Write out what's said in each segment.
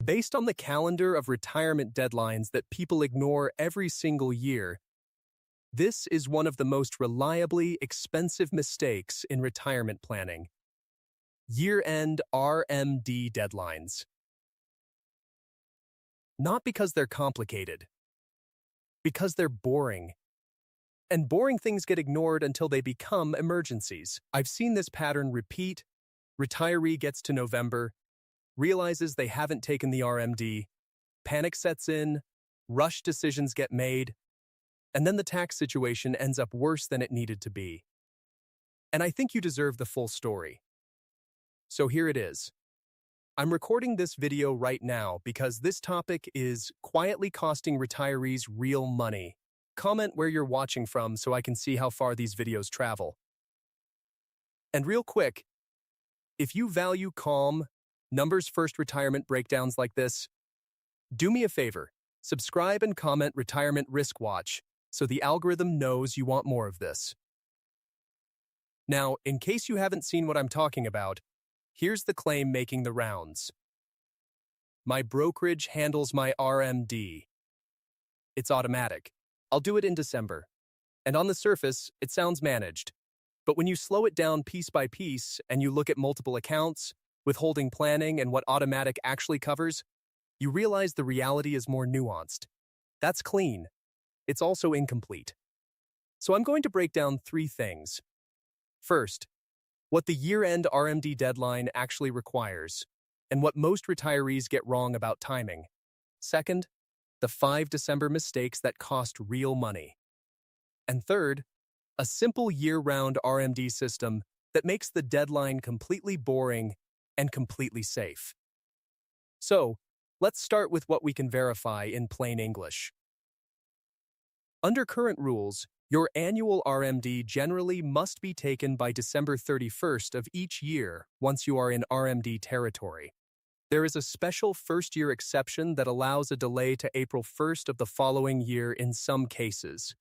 Based on the calendar of retirement deadlines that people ignore every single year, this is one of the most reliably expensive mistakes in retirement planning. Year-end RMD deadlines. Not because they're complicated, because they're boring. And boring things get ignored until they become emergencies. I've seen this pattern repeat. Retiree gets to November, realizes they haven't taken the RMD, panic sets in, rush decisions get made, and then the tax situation ends up worse than it needed to be. And I think you deserve the full story. So here it is. I'm recording this video right now because this topic is quietly costing retirees real money. Comment where you're watching from so I can see how far these videos travel. And real quick, if you value calm, numbers-first retirement breakdowns like this, do me a favor, subscribe and comment Retirement Risk Watch so the algorithm knows you want more of this. Now, in case you haven't seen what I'm talking about, here's the claim making the rounds. My brokerage handles my RMD. It's automatic. I'll do it in December. And on the surface, it sounds managed. But when you slow it down piece by piece and you look at multiple accounts, withholding planning, and what automatic actually covers, you realize the reality is more nuanced. That's clean. It's also incomplete. So I'm going to break down three things. First, what the year-end RMD deadline actually requires, and what most retirees get wrong about timing. Second, the 5 December mistakes that cost real money. And third, a simple year-round RMD system that makes the deadline completely boring and completely safe. So, let's start with what we can verify in plain English. Under current rules, your annual RMD generally must be taken by December 31st of each year once you are in RMD territory. There is a special first-year exception that allows a delay to April 1st of the following year in some cases.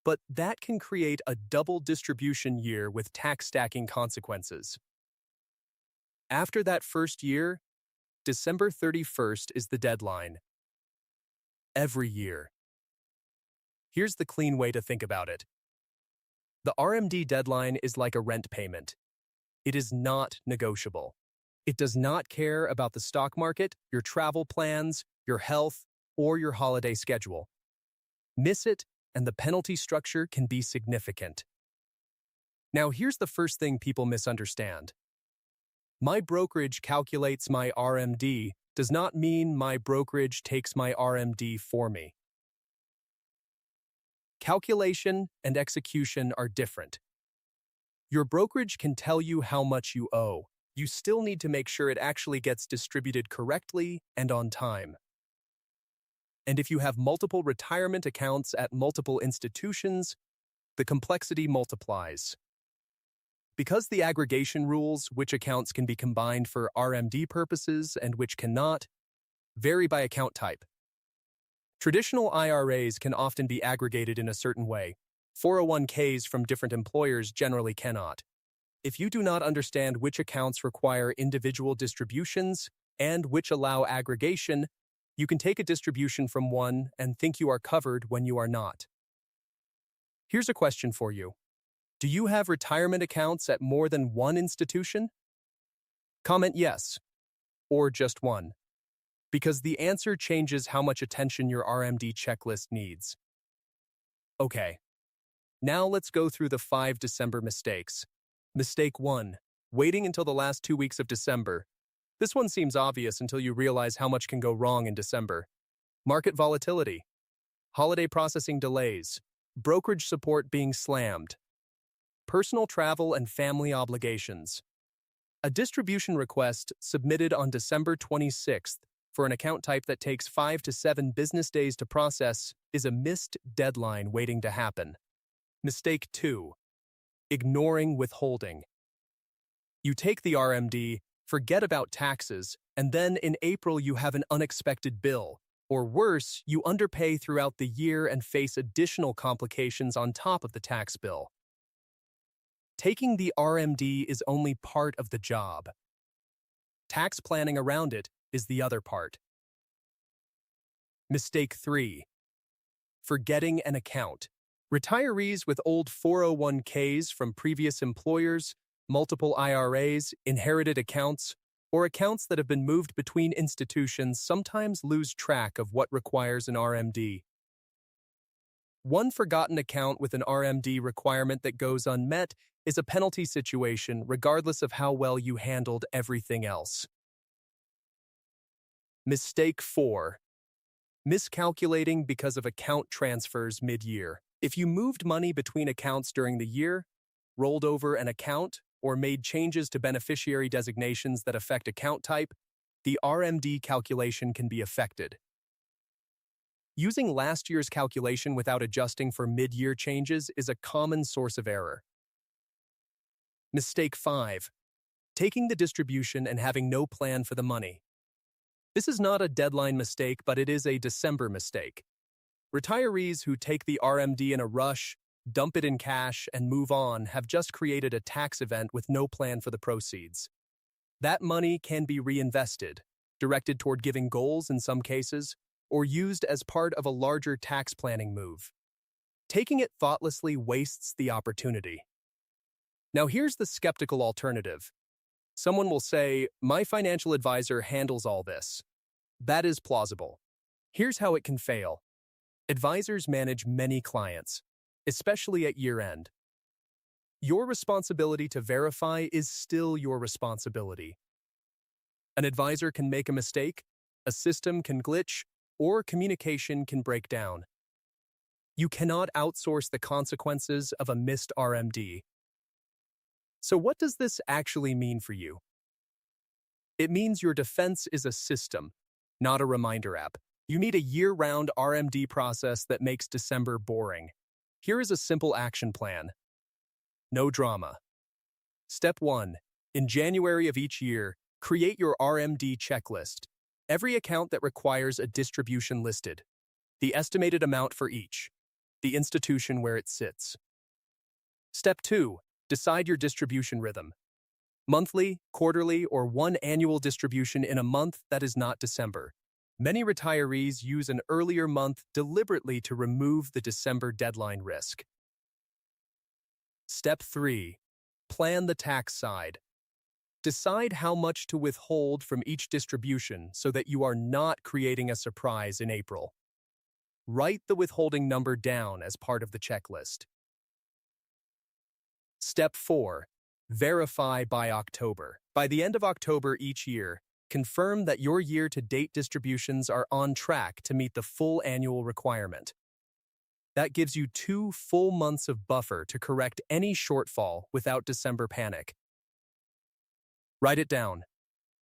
But that can create a double distribution year with tax stacking consequences. After that first year, December 31st is the deadline. Every year. Here's the clean way to think about it. The RMD deadline is like a rent payment. It is not negotiable. It does not care about the stock market, your travel plans, your health, or your holiday schedule. Miss it, and the penalty structure can be significant. Now, here's the first thing people misunderstand. My brokerage calculates my RMD does not mean my brokerage takes my RMD for me. Calculation and execution are different. Your brokerage can tell you how much you owe. You still need to make sure it actually gets distributed correctly and on time. And if you have multiple retirement accounts at multiple institutions, the complexity multiplies. Because the aggregation rules, which accounts can be combined for RMD purposes and which cannot, vary by account type. Traditional IRAs can often be aggregated in a certain way. 401ks from different employers generally cannot. If you do not understand which accounts require individual distributions and which allow aggregation, you can take a distribution from one and think you are covered when you are not. Here's a question for you. Do you have retirement accounts at more than one institution? Comment yes, or just one, because the answer changes how much attention your RMD checklist needs. Okay, now let's go through the 5 December mistakes. Mistake 1, waiting until the last 2 weeks of December. This one seems obvious until you realize how much can go wrong in December. Market volatility, holiday processing delays, brokerage support being slammed, personal travel and family obligations. A distribution request submitted on December 26th for an account type that takes 5 to 7 business days to process is a missed deadline waiting to happen. Mistake 2, ignoring withholding. You take the RMD, forget about taxes, and then in April you have an unexpected bill. Or worse, you underpay throughout the year and face additional complications on top of the tax bill. Taking the RMD is only part of the job. Tax planning around it is the other part. Mistake 3. Forgetting an account. Retirees with old 401ks from previous employers, multiple IRAs, inherited accounts, or accounts that have been moved between institutions sometimes lose track of what requires an RMD. One forgotten account with an RMD requirement that goes unmet is a penalty situation regardless of how well you handled everything else. Mistake 4. Miscalculating because of account transfers mid-year. If you moved money between accounts during the year, rolled over an account, or made changes to beneficiary designations that affect account type, the RMD calculation can be affected. Using last year's calculation without adjusting for mid-year changes is a common source of error. Mistake 5. Taking the distribution and having no plan for the money. This is not a deadline mistake, but it is a December mistake. Retirees who take the RMD in a rush, dump it in cash, and move on have just created a tax event with no plan for the proceeds. That money can be reinvested, directed toward giving goals in some cases, or used as part of a larger tax planning move. Taking it thoughtlessly wastes the opportunity. Now here's the skeptical alternative. Someone will say, "My financial advisor handles all this." That is plausible. Here's how it can fail. Advisors manage many clients, especially at year-end. Your responsibility to verify is still your responsibility. An advisor can make a mistake, a system can glitch, or communication can break down. You cannot outsource the consequences of a missed RMD. So what does this actually mean for you? It means your defense is a system, not a reminder app. You need a year-round RMD process that makes December boring. Here is a simple action plan. No drama. Step 1. In January of each year, create your RMD checklist. Every account that requires a distribution listed. The estimated amount for each. The institution where it sits. Step 2. Decide your distribution rhythm. Monthly, quarterly, or one annual distribution in a month that is not December. Many retirees use an earlier month deliberately to remove the December deadline risk. Step 3. Plan the tax side. Decide how much to withhold from each distribution so that you are not creating a surprise in April. Write the withholding number down as part of the checklist. Step 4. Verify by October. By the end of October each year, confirm that your year-to-date distributions are on track to meet the full annual requirement. That gives you 2 full months of buffer to correct any shortfall without December panic. Write it down.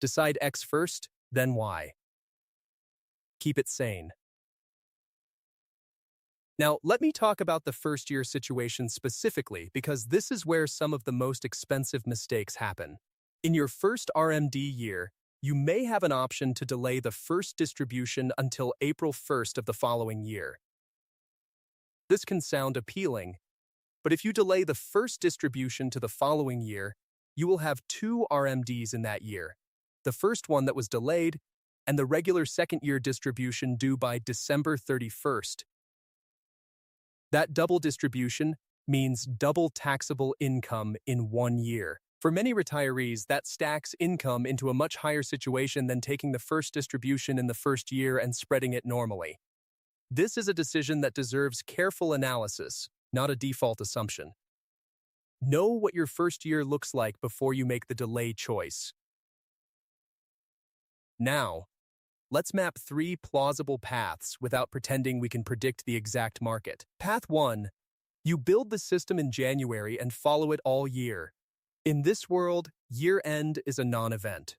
Decide X first, then Y. Keep it sane. Now, let me talk about the first-year situation specifically because this is where some of the most expensive mistakes happen. In your first RMD year, you may have an option to delay the first distribution until April 1st of the following year. This can sound appealing, but if you delay the first distribution to the following year, you will have 2 RMDs in that year, the first one that was delayed and the regular second-year distribution due by December 31st. That double distribution means double taxable income in 1 year. For many retirees, that stacks income into a much higher situation than taking the first distribution in the first year and spreading it normally. This is a decision that deserves careful analysis, not a default assumption. Know what your first year looks like before you make the delay choice. Now, let's map 3 plausible paths without pretending we can predict the exact market. Path 1. You build the system in January and follow it all year. In this world, year-end is a non-event.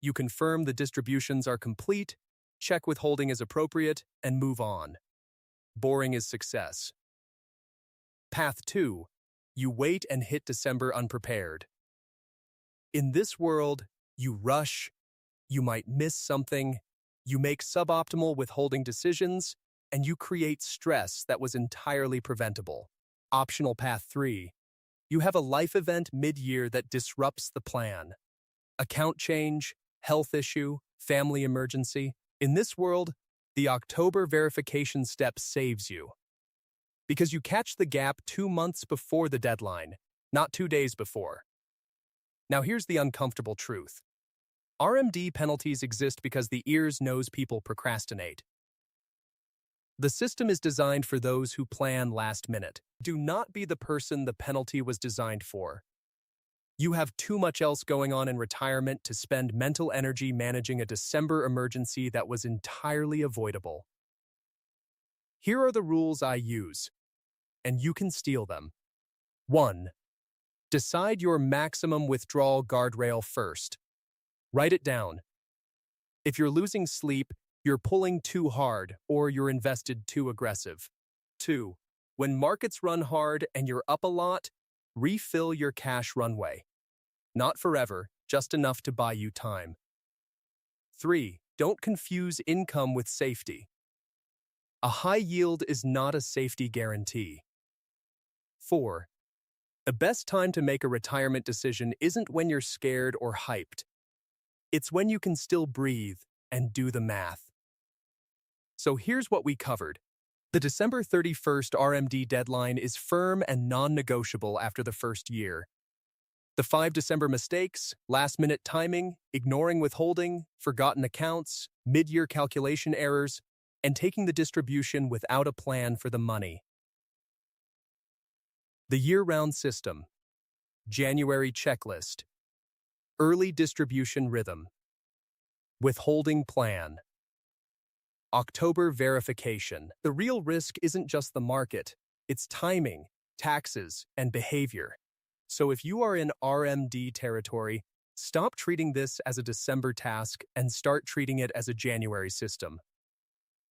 You confirm the distributions are complete, check withholding is appropriate, and move on. Boring is success. Path 2. You wait and hit December unprepared. In this world, you rush, you might miss something, you make suboptimal withholding decisions, and you create stress that was entirely preventable. Optional path 3. You have a life event mid-year that disrupts the plan. Account change, health issue, family emergency. In this world, the October verification step saves you because you catch the gap 2 months before the deadline, not 2 days before. Now here's the uncomfortable truth. RMD penalties exist because the ears knows people procrastinate. The system is designed for those who plan last minute. Do not be the person the penalty was designed for. You have too much else going on in retirement to spend mental energy managing a December emergency that was entirely avoidable. Here are the rules I use, and you can steal them. 1. Decide your maximum withdrawal guardrail first. Write it down. If you're losing sleep, you're pulling too hard, or you're invested too aggressive. 2. When markets run hard and you're up a lot, refill your cash runway. Not forever, just enough to buy you time. 3. Don't confuse income with safety. A high yield is not a safety guarantee. 4. The best time to make a retirement decision isn't when you're scared or hyped. It's when you can still breathe and do the math. So here's what we covered. The December 31st RMD deadline is firm and non-negotiable after the first year. The 5 December mistakes, last-minute timing, ignoring withholding, forgotten accounts, mid-year calculation errors, and taking the distribution without a plan for the money. The year-round system. January checklist. Early distribution rhythm. Withholding plan. October verification. The real risk isn't just the market, it's timing, taxes, and behavior. So if you are in RMD territory, stop treating this as a December task and start treating it as a January system.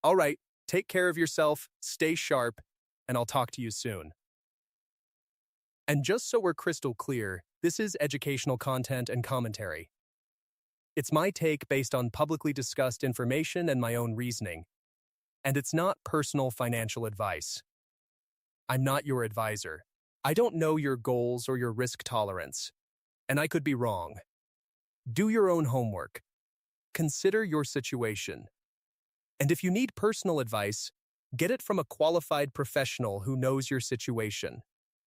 All right, take care of yourself, stay sharp, and I'll talk to you soon. And just so we're crystal clear, this is educational content and commentary. It's my take based on publicly discussed information and my own reasoning. And it's not personal financial advice. I'm not your advisor. I don't know your goals or your risk tolerance, and I could be wrong. Do your own homework. Consider your situation. And if you need personal advice, get it from a qualified professional who knows your situation.